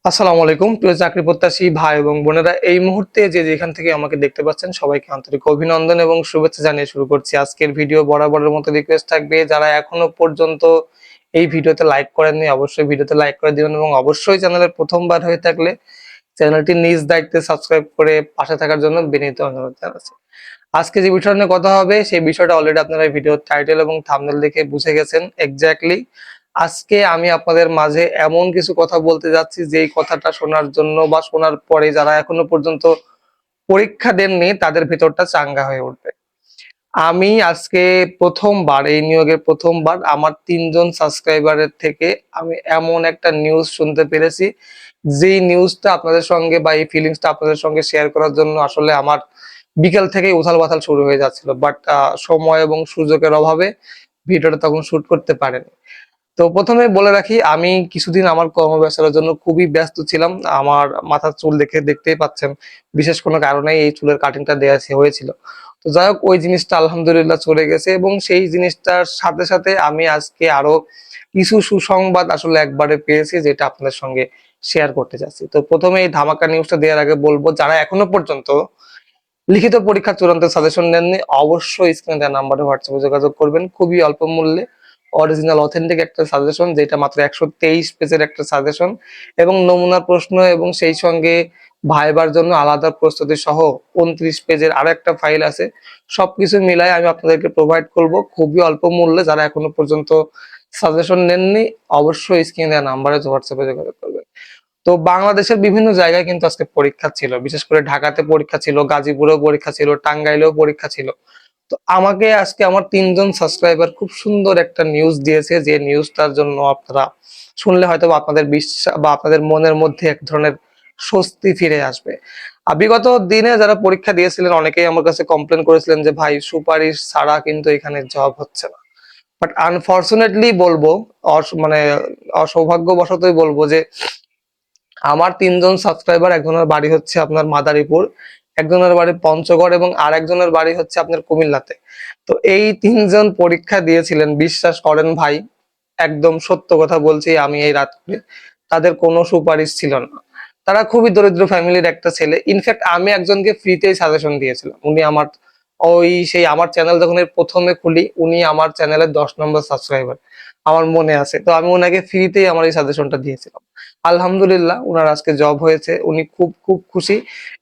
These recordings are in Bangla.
আসসালামু আলাইকুম প্রিয় চাকরি প্রত্যাশী ভাই এবং বোনেরা, এই মুহূর্তে যে যেখান থেকে আমাকে দেখতে পাচ্ছেন সবাইকে আন্তরিক অভিনন্দন এবং শুভেচ্ছা জানিয়ে শুরু করছি আজকের ভিডিও। বরাবরের মতো রিকোয়েস্ট থাকবে, যারা এখনো পর্যন্ত এই ভিডিওতে লাইক করেননি অবশ্যই ভিডিওতে লাইক করে দিবেন এবং অবশ্যই চ্যানেলের প্রথমবার হয়ে থাকলে চ্যানেলটি নিজ দায়িত্বে সাবস্ক্রাইব করে পাশে থাকার জন্য বিনীত অনুরোধ জানাচ্ছি। আজকে যে বিষয় নিয়ে কথা হবে সেই বিষয়টা অলরেডি আপনারা ভিডিওর টাইটেল এবং থাম্বনেল দেখে বুঝে গেছেন এক্স্যাক্টলি। আজকে আমি আপনাদের মাঝে এমন কিছু কথা বলতে যাচ্ছি যেই কথাটা শোনার জন্য বা শোনার পরে যারা এখনো পর্যন্ত পরীক্ষা দেননি তাদের ভিতরটা চাঙ্গা হয়ে উঠবে। আমি আজকে প্রথমবার এই নিয়োগের প্রথমবার আমার ৩ জন সাবস্ক্রাইবারের থেকে আমি এমন একটা নিউজ শুনতে পেরেছি, যেই নিউজটা আপনাদের সঙ্গে বা এই ফিলিংসটা আপনাদের সঙ্গে শেয়ার করার জন্য আসলে আমার বিকেল থেকেই উথাল পাথাল শুরু হয়ে যাচ্ছিল, বাট সময় এবং সুযোগের অভাবে ভিডিওটা তখন শুট করতে পারেনি। তো প্রথমে বলে রাখি, আমি কিছুদিন আমার কর্মব্যস্ততার জন্য খুবই ব্যস্ত ছিলাম। আমার মাথার চুল দেখতেই পাচ্ছেন, বিশেষ কোনো কারণে এই চুলের কাটিংটা দেওয়া হয়েছিল। তো যাই হোক, ওই জিনিসটা আলহামদুলিল্লাহ চলে গেছে এবং সেই জিনিসটার সাথে সাথে আমি আজকে আরো কিছু সুসংবাদ আসলে একবারে পেয়েছি, যেটা আপনাদের সঙ্গে শেয়ার করতে চাচ্ছি। তো প্রথমে এই ধামাকা নিউজটা দেওয়ার আগে বলবো, যারা এখনো পর্যন্ত লিখিত পরীক্ষার চূড়ান্ত সাজেশন নেননি অবশ্যই স্ক্রিনে দেওয়া নাম্বারে হোয়াটসঅ্যাপে যোগাযোগ করবেন। খুবই অল্প মূল্যে অরিজিনাল অথেন্টিক একটা সাজেশন, যেটা মাত্র ১২৩ পেজের একটা সাজেশন এবং নমুনা প্রশ্ন এবং সেই সঙ্গে ভাইবার জন্য আলাদা প্রস্তুতি সহ ২৯ পেজের আরো একটা ফাইল আছে। সবকিছু মিলায় আমি আপনাদেরকে প্রোভাইড করব খুবই অল্প মূল্যে। যারা এখনো পর্যন্ত সাজেশন নেননি অবশ্যই স্ক্রিনে দেওয়া নাম্বারে হোয়াটসঅ্যাপে যোগাযোগ করবেন। তো বাংলাদেশের বিভিন্ন জায়গায় কিন্তু আজকে পরীক্ষা ছিল, বিশেষ করে ঢাকাতে পরীক্ষা ছিল, গাজীপুরেও পরীক্ষা ছিল, টাঙ্গাইলেও পরীক্ষা ছিল। তো আমাকে আজকে আমার ৩ জন সাবস্ক্রাইবার খুব সুন্দর একটা নিউজ দিয়েছে, যে নিউজটার জন্য আপনারা শুনলে হয়তো আপনাদের বিশ্বাস বা আপনাদের মনের মধ্যে এক ধরনের স্বস্তি ফিরে আসবে। বিগত দিনে যারা পরীক্ষা দিয়েছিলেন অনেকেই আমার কাছে কমপ্লেন করেছিলেন যে ভাই, সুপারিশ ছাড়া কিন্তু এখানে জব হচ্ছে না। বাট আনফরচুনেটলি বলবো, মানে অসৌভাগ্যবশতই বলবো যে আমার ৩ জন সাবস্ক্রাইবার, একজনের বাড়ি হচ্ছে আপনার মাদারীপুর, একজনের বাড়ি পঞ্চগড় এবং আরেকজনের বাড়ি হচ্ছে আপনার কুমিল্লাতে। তো এই ৩ জন পরীক্ষা দিয়েছিলেন, বিশ্বাস করেন ভাই, একদম সত্য কথা বলছি, আমি এই রাত্রে তাদের কোনো সুপারিশ ছিল না। তারা খুবই দরিদ্র ফ্যামিলির একটা ছেলে। ইনফ্যাক্ট আমি একজনকে ফ্রিতেই সাজেশন দিয়েছিলাম। উনি আমার সেই আমার চ্যানেল যখন প্রথমে খুলি, উনি আমার চ্যানেলের ১০ নম্বর সাবস্ক্রাইবার, আমার মনে আছে। তো আমি ওনাকে ফ্রিতেই আমার এই সাজেশনটা দিয়েছিলাম। আলহামদুলিল্লাহ উনার আজকে জব হয়েছে, উনি খুব খুব খুশি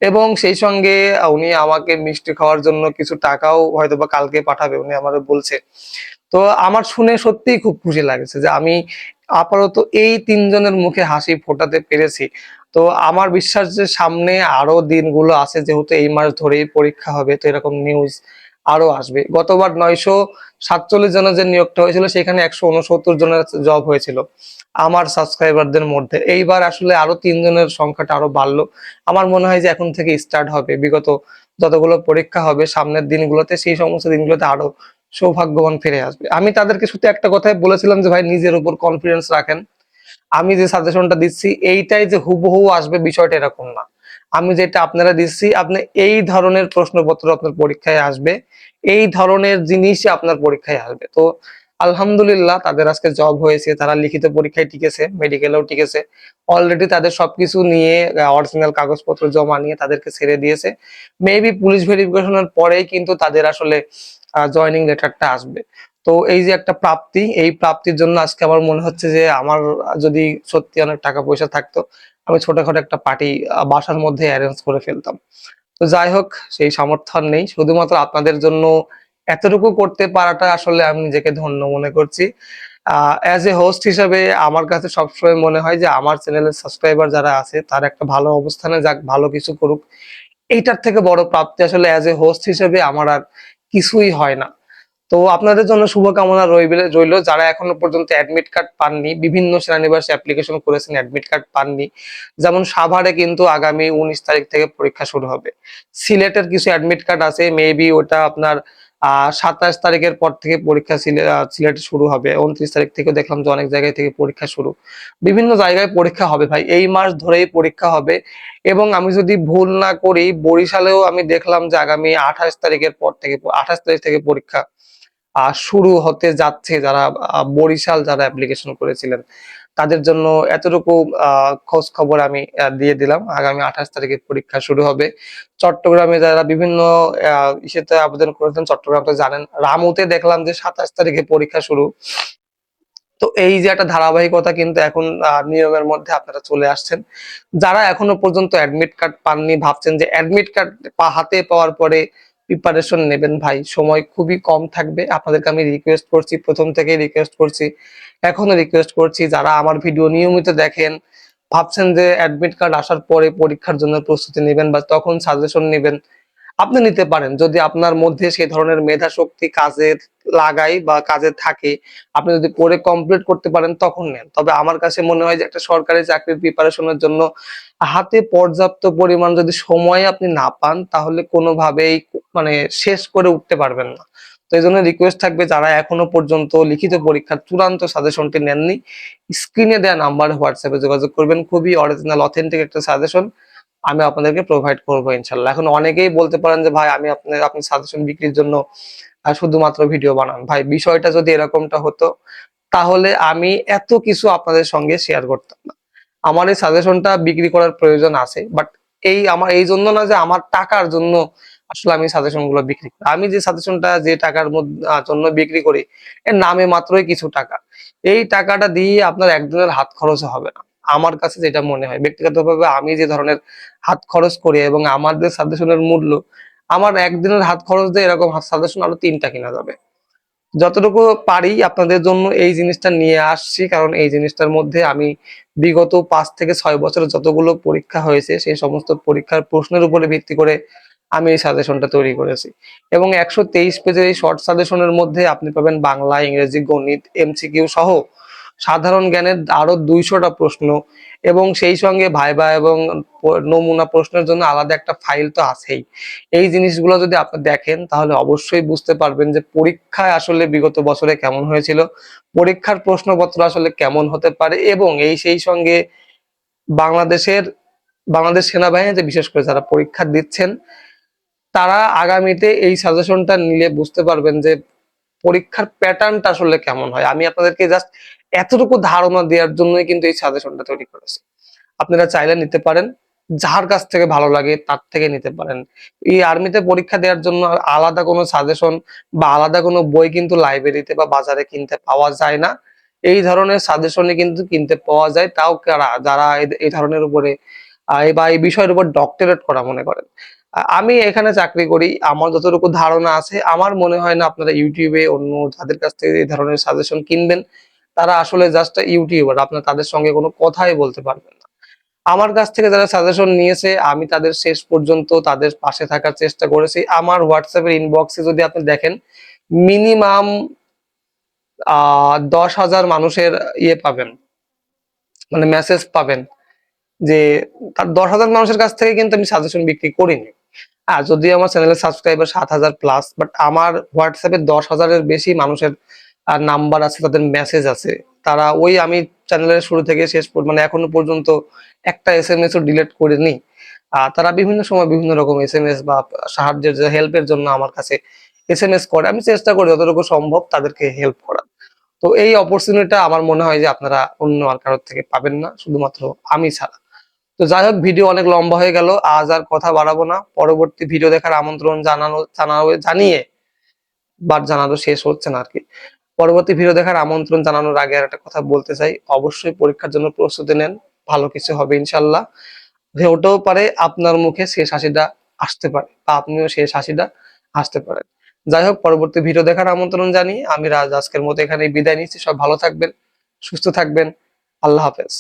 এবং সেই সঙ্গে উনি আমাকে মিষ্টি খাওয়ার জন্য কিছু টাকাও হয়তোবা কালকে পাঠাবে, উনি আমাকে বলছে। তো আমার শুনে সত্যিই খুব খুশি লাগছে যে আমি আপাতত এই ৩ জনের মুখে হাসি ফোটাতে পেরেছি। তো আমার বিশ্বাস যে সামনে আরো দিনগুলো আছে, যেহেতু এই মাস ধরেই পরীক্ষা হবে, তো এরকম নিউজ আরো আসবে। গতবার ৯৪৭ জনের যে নিয়োগটা হয়েছিল সেখানে ১৬৯ জনের জব হয়েছিল আমার সাবস্ক্রাইবারদের মধ্যে। এইবার আসলে আরো ৩ জনের সংখ্যাটা আরো বাড়লো। আমার মনে হয় যে এখন থেকে স্টার্ট হবে, বিগত যতগুলো পরীক্ষা হবে সামনের দিনগুলোতে, সেই সমস্ত দিনগুলোতে আরো সৌভাগ্যবান ফিরে আসবে। আমি তাদেরকে শুধু একটা কথাই বলেছিলাম যে ভাই, নিজের উপর কনফিডেন্স রাখেন। আমি যে সাজেশনটা দিচ্ছি এইটাই যে হুবহু আসবে বিষয়টা এরকম না। আমি যেটা আপনারা দিচ্ছি, আপনি এই ধরনের প্রশ্নপত্র আপনার পরীক্ষায় আসবে, এই ধরনের জিনিসই আপনার পরীক্ষায় আসবে। তো আলহামদুলিল্লাহ তাদের আজকে জব হয়েছে, তারা লিখিত পরীক্ষায় টিকেছে, মেডিকেলেও টিকেছে। অলরেডি তাদের সবকিছু নিয়ে অরিজিনাল কাগজপত্র জমা নিয়ে তাদেরকে ছেড়ে দিয়েছে। মেবি পুলিশ ভেরিফিকেশনের পরেই কিন্তু তাদের আসলে জয়নিং লেটারটা আসবে। তো এই যে একটা প্রাপ্তি, এই প্রাপ্তির জন্য আজকে আমার মনে হচ্ছে যে আমার যদি সত্যি অনেক টাকা পয়সা থাকতো, আমি ছোটখাটো একটা পার্টি বাসার মধ্যে অ্যারেঞ্জ করে ফেলতাম। তো যাই হোক, সেই সামর্থ্য আর নেই। শুধুমাত্র আপনাদের জন্য এতটুকু করতে পারাটা আসলে আমি নিজেকে ধন্য মনে করছি। অ্যাজ এ হোস্ট হিসেবে আমার কাছে সবসময় মনে হয় যে আমার চ্যানেলের সাবস্ক্রাইবার যারা আছে তারা একটা ভালো অবস্থানে যাক, ভালো কিছু করুক। এইটার থেকে বড় প্রাপ্তি আসলে অ্যাজ এ হোস্ট হিসেবে আমার আর কিছুই হয় না। তো আপনাদের জন্য শুভকামনা রইলো। যারা এখনো পর্যন্ত অ্যাডমিট কার্ড পাননি, বিভিন্ন সেনানিবাসে অ্যাপ্লিকেশন করেছেন, অ্যাডমিট কার্ড পাননি। যেমন সাভারে কিন্তু আগামী ১৯ তারিখ থেকে পরীক্ষা শুরু হবে। সিলেটের কিছু অ্যাডমিট কার্ড আছে, মেবি ওটা আপনার ২৭ তারিখের পর থেকে পরীক্ষা সিলেটে শুরু হবে। ২৯ তারিখ থেকে দেখলাম যে অনেক জায়গায় থেকে পরীক্ষা শুরু। বিভিন্ন জায়গায় পরীক্ষা হবে ভাই। এই মাস ধরেই পরীক্ষা হবে এবং আমি যদি ভুল না করি, বরিশালেও আমি দেখলাম যে আগামী ২৮ তারিখের পর থেকে ২৮ তারিখ থেকে পরীক্ষা শুরু হতে যাচ্ছে, যারা বরিশাল যারা অ্যাপ্লিকেশন করেছিলেন তাদের জন্য এতটুকু খোঁজ খবর আমি দিয়ে দিলাম। আগামী 28 তারিখে পরীক্ষা শুরু হবে। চট্টগ্রামে যারা বিভিন্ন ইসেতে আবেদন করেছেন, চট্টগ্রাম তো জানেন, রামুতে দেখলাম যে 27 তারিখে পরীক্ষা শুরু। তো এই যে একটা ধারাবাহিকতা কিন্তু এখন নিয়মের মধ্যে আপনারা চলে আসছেন। যারা এখনো পর্যন্ত অ্যাডমিট কার্ড পাননি, ভাবছেন যে অ্যাডমিট কার্ড হাতে পাওয়ার পরে প্রিপারেশন নেবেন, ভাই সময় খুবই কম থাকবে। আপনাদেরকে আমি রিকোয়েস্ট করছি, প্রথম থেকেই রিকোয়েস্ট করছি, এখনো রিকোয়েস্ট করছি, যারা আমার ভিডিও নিয়মিত দেখেন, ভাবছেন যে অ্যাডমিট কার্ড আসার পরে পরীক্ষার জন্য প্রস্তুতি নেবেন বা তখন সাজেশন নেবেন, আপনি নিতে পারেন যদি আপনার মধ্যে সেই ধরনের মেধা শক্তি কাজে লাগাই বা কাজে থাকে। আপনি যদি পড়ে কমপ্লিট করতে পারেন তখন নেন। তবে আমার কাছে মনে হয় যে একটা সরকারি চাকরির প্রিপারেশনের জন্য হাতে পর্যাপ্ত পরিমাণ যদি সময় আপনি না পান, তাহলে কোনোভাবেই মানে শেষ করে উঠতে পারবেন না। তো এই জন্য রিকোয়েস্ট থাকবে, যারা এখনো পর্যন্ত লিখিত পরীক্ষার চূড়ান্ত সাজেশনটি নেননি, স্ক্রিনে দেওয়া নাম্বারে হোয়াটসঅ্যাপে যোগাযোগ করবেন। খুবই অরিজিনাল অথেন্টিক একটা সাজেশন আমি আপনাদেরকে প্রোভাইড করবো ইনশাল্লাহ। এখন অনেকেই বলতে পারেন যে ভাই আমি আপনি সাজেশন বিক্রির জন্য শুধুমাত্র ভিডিও বানান। ভাই বিষয়টা যদি এরকমটা হতো, তাহলে আমি এত কিছু আপনাদের সঙ্গে শেয়ার করতাম না। আমার এই সাজেশনটা বিক্রি করার প্রয়োজন আছে, বাট আমার এই জন্য না যে আমার টাকার জন্য আসলে আমি সাজেশন গুলো বিক্রি করি। আমি যে সাজেশনটা যে টাকার জন্য বিক্রি করি, এর নামে মাত্রই কিছু টাকা। এই টাকাটা দিয়ে আপনার একদিনের হাত খরচ হবে না। আমার কাছে যেটা মনে হয় ব্যক্তিগতভাবে, আমি যে ধরনের হাত খরচ করি এবং আমার যে সাজেশনের মূল্য, আমার একদিনের হাত খরচ দিয়ে এরকম সাজেশন আরো 3টা কিনা যাবে। যতটুকু পারি আপনাদের জন্য এই জিনিসটা নিয়ে আসছি, কারণ এই জিনিসটার মধ্যে আমি বিগত 5 থেকে 6 বছরের যতগুলো পরীক্ষা হয়েছে সেই সমস্ত পরীক্ষার প্রশ্নের উপরে ভিত্তি করে আমি এই সাজেশনটা তৈরি করেছি। এবং 123 পেজের এই শর্ট সাজেশনের মধ্যে আপনি পাবেন বাংলা, ইংরেজি, গণিত, এমসিকিউ সহ সাধারণ জ্ঞানের আরো 200টা প্রশ্ন, এবং সেই সঙ্গে ভাইবা এবং নমুনা প্রশ্নের জন্য আলাদা একটা ফাইল তো আছেই। এই জিনিসগুলো যদি আপনি দেখেন তাহলে অবশ্যই বুঝতে পারবেন যে পরীক্ষায় আসলে বিগত বছরে কেমন হয়েছিল, পরীক্ষার প্রশ্নপত্র আসলে কেমন হতে পারে, এবং সেই সঙ্গে বাংলাদেশের বাংলাদেশ সেনাবাহিনীতে বিশেষ করে যারা পরীক্ষা দিচ্ছেন, তারা আগামীতে এই সাজেশনটা নিলে বুঝতে পারবেন যে পরীক্ষার প্যাটার্নটা আসলে কেমন হয়। আমি আপনাদেরকে জাস্ট এতটুকু ধারণা দেওয়ার জন্যই কিন্তু এই সাজেশনটা তৈরি করেছি। আপনারা চাইলে নিতে পারেন, যার কাছ থেকে ভালো লাগে তার থেকে নিতে পারেন। এই আর্মিতে পরীক্ষা দেওয়ার জন্য আলাদা কোনো সাজেশন বা আলাদা কোনো বই কিন্তু লাইব্রেরিতে বা বাজারে কিনতে পাওয়া যায় না। এই ধরনের সাজেশনই কিন্তু কিনতে পাওয়া যায়, তাও কারা যারা এই ধরনের উপরে বা এই বিষয়ের উপর ডক্টরেট করা মনে করেন। আমি এখানে চাকরি করি, আমার যতটুকু ধারণা আছে, আমার মনে হয় না আপনারা ইউটিউবে অন্য যাদের কাছ থেকে এই ধরনের সাজেশন কিনবেন, তারা আসলে জাস্ট ইউটিউবার, আপনার তাদের সঙ্গে কোনো কথাই বলতে পারবেন না। আমার কাছ থেকে যারা সাজেশন নিয়েছে, আমি তাদের শেষ পর্যন্ত তাদের পাশে থাকার চেষ্টা করেছি। আমার হোয়াটসঅ্যাপের ইনবক্সে যদি আপনি দেখেন, মিনিমাম 10,000 মানুষের পাবেন, মানে মেসেজ পাবেন যে তার 10,000 মানুষের কাছ থেকে কিন্তু আমি সাজেশন বিক্রি করিনি। যদিও আমার চ্যানেলের সাবস্ক্রাইবার 7,000 প্লাস, বাট আমার হোয়াটসঅ্যাপে 10,000-এর বেশি মানুষের নাম্বার আছে, তাদের মেসেজ আছে। তারা আমি চ্যানেলের শুরু থেকে শেষ মানে এখনো পর্যন্ত একটা এসএমএস ও ডিলিট করিনি। তারা বিভিন্ন সময় বিভিন্ন রকম এসএমএস বা সাহায্যের হেল্পের জন্য আমার কাছে এসএমএস করে। আমি চেষ্টা করি যতটুকু সম্ভব তাদেরকে হেল্প করার। তো এই অপরচুনিটিটা আমার মনে হয় যে আপনারা অন্য আর কারোর থেকে পাবেন না, শুধুমাত্র আমি ছাড়া। তো যাই হোক, ভিডিও অনেক লম্বা হয়ে গেল, আজ আর কথা বাড়াবো না। পরবর্তী ভিডিও দেখার আমন্ত্রণ জানিয়ে, বাট জানানো শেষ হচ্ছে না আর কি। পরবর্তী ভিডিও দেখার আমন্ত্রণ জানানোর আগে আর একটা কথা বলতে চাই, অবশ্যই পরীক্ষার জন্য প্রস্তুতি নেন, ভালো কিছু হবে ইনশাল্লাহ। হতেও পারে আপনার মুখে শেষ হাসিটা আসতে পারে, বা আপনিও শেষ হাসিটা হাসতে পারেন। যাই হোক, পরবর্তী ভিডিও দেখার আমন্ত্রণ জানিয়ে আমি রাজ আজকের মতো এখানেই বিদায় নিচ্ছি। সব ভালো থাকবেন, সুস্থ থাকবেন। আল্লাহ হাফেজ।